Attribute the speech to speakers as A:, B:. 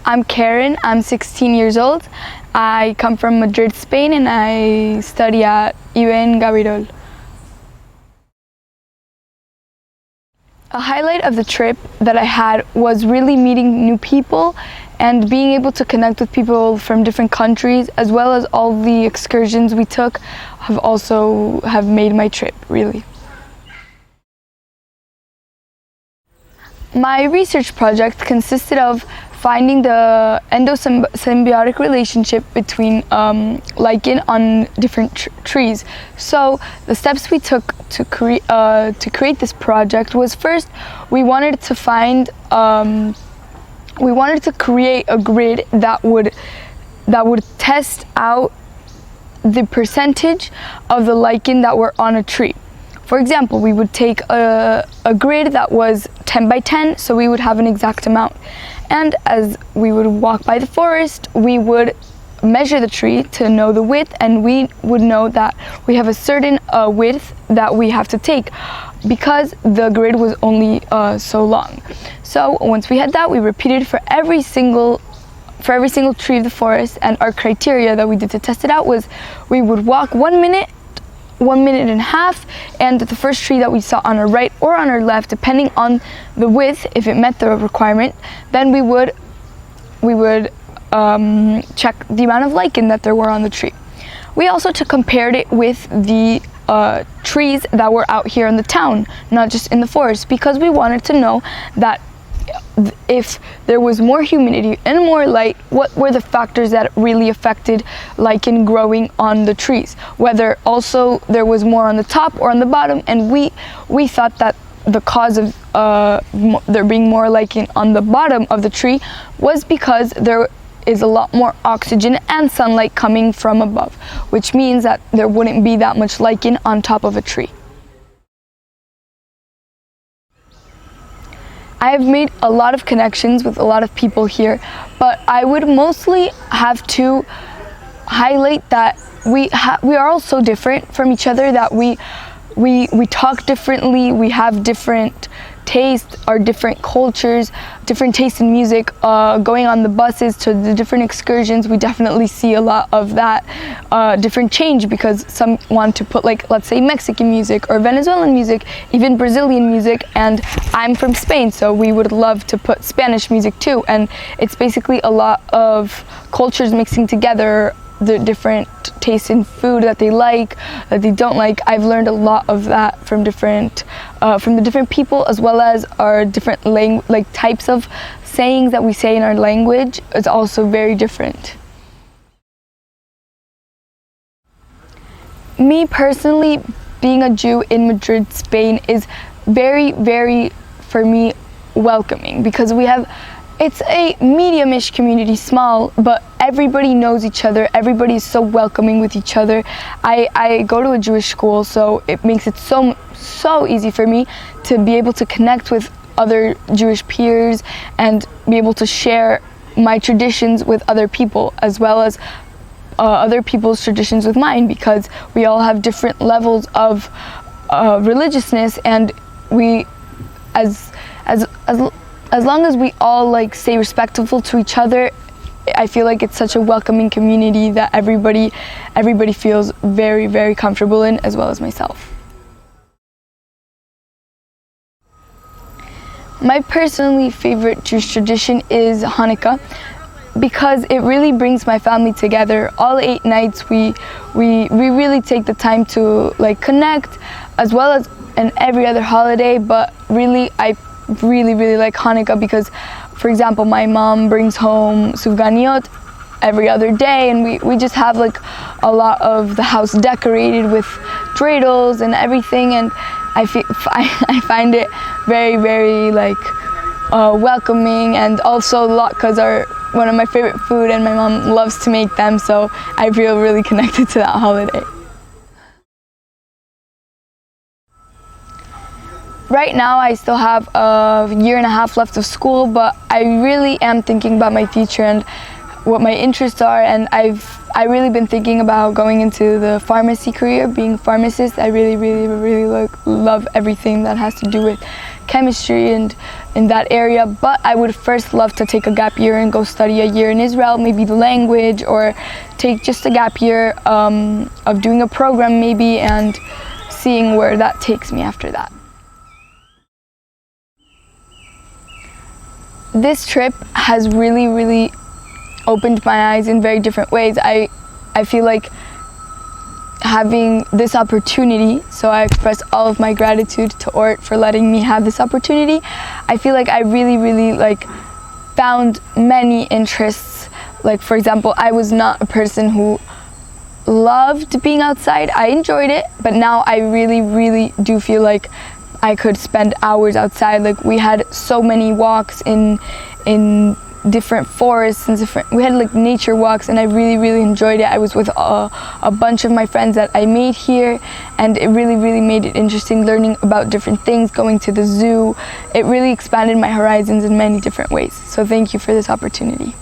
A: I'm Karen, I'm 16 years old. I come from Madrid, Spain, and I study at UN Gavirol. A highlight of the trip that I had was really meeting new people and being able to connect with people from different countries, as well as all the excursions we took have made my trip, really. My research project consisted of finding the endosymbiotic relationship between lichen on different trees. So the steps we took to create this project was, first we wanted to create a grid that would test out the percentage of the lichen that were on a tree. For example, we would take a grid that was 10 by 10, so we would have an exact amount. And as we would walk by the forest, we would measure the tree to know the width, and we would know that we have a certain width that we have to take because the grid was only so long. So once we had that, we repeated for every single tree of the forest, and our criteria that we did to test it out was we would walk 1 minute, 1 minute and a half, and the first tree that we saw on our right or on our left, depending on the width, if it met the requirement, then we would check the amount of lichen that there were on the tree. We also compared it with the trees that were out here in the town, not just in the forest, because we wanted to know that if there was more humidity and more light, what were the factors that really affected lichen growing on the trees, whether also there was more on the top or on the bottom. And we thought that the cause of there being more lichen on the bottom of the tree was because there is a lot more oxygen and sunlight coming from above, which means that there wouldn't be that much lichen on top of a tree. I have made a lot of connections with a lot of people here, but I would mostly have to highlight that we are all so different from each other, that we talk differently, we have different tastes, our different cultures, different tastes in music. Going on the buses to the different excursions, we definitely see a lot of that different change, because some want to put, like, let's say Mexican music or Venezuelan music, even Brazilian music, and I'm from Spain, so we would love to put Spanish music too. And it's basically a lot of cultures mixing together, the different tastes in food that they like, that they don't like. I've learned a lot of that from the different people, as well as our different types of sayings that we say in our language is also very different. Me personally, being a Jew in Madrid, Spain, is very, very, for me, welcoming, because it's a medium-ish community, small, but everybody knows each other. Everybody is so welcoming with each other. I go to a Jewish school, so it makes it so easy for me to be able to connect with other Jewish peers and be able to share my traditions with other people, as well as other people's traditions with mine, because we all have different levels of religiousness, and we, as long as we all stay respectful to each other, I feel like it's such a welcoming community that everybody feels very, very comfortable in, as well as myself. My personally favorite Jewish tradition is Hanukkah, because it really brings my family together. All 8 nights we really take the time to connect, as well as in every other holiday, but really I really like Hanukkah because, for example, my mom brings home sufganiyot every other day, and we just have a lot of the house decorated with dreidels and everything, and I find it very, very welcoming, and also latkes are one of my favorite food, and my mom loves to make them, so I feel really connected to that holiday. Right now, I still have a year and a half left of school, but I really am thinking about my future and what my interests are, and I've really been thinking about going into the pharmacy career, being a pharmacist. I really love everything that has to do with chemistry and in that area, but I would first love to take a gap year and go study a year in Israel, maybe the language, or take just a gap year of doing a program maybe, and seeing where that takes me after that. This trip has really opened my eyes in very different ways. I feel like having this opportunity, so I express all of my gratitude to Ort for letting me have this opportunity. I feel like I really like found many interests. Like, for example, I was not a person who loved being outside. I enjoyed it, but now I really do feel like I could spend hours outside. Like, we had so many walks in different forests and we had like nature walks, and I really enjoyed it. I was with a bunch of my friends that I made here, and it really made it interesting, learning about different things, going to the zoo. It really expanded my horizons in many different ways. So thank you for this opportunity.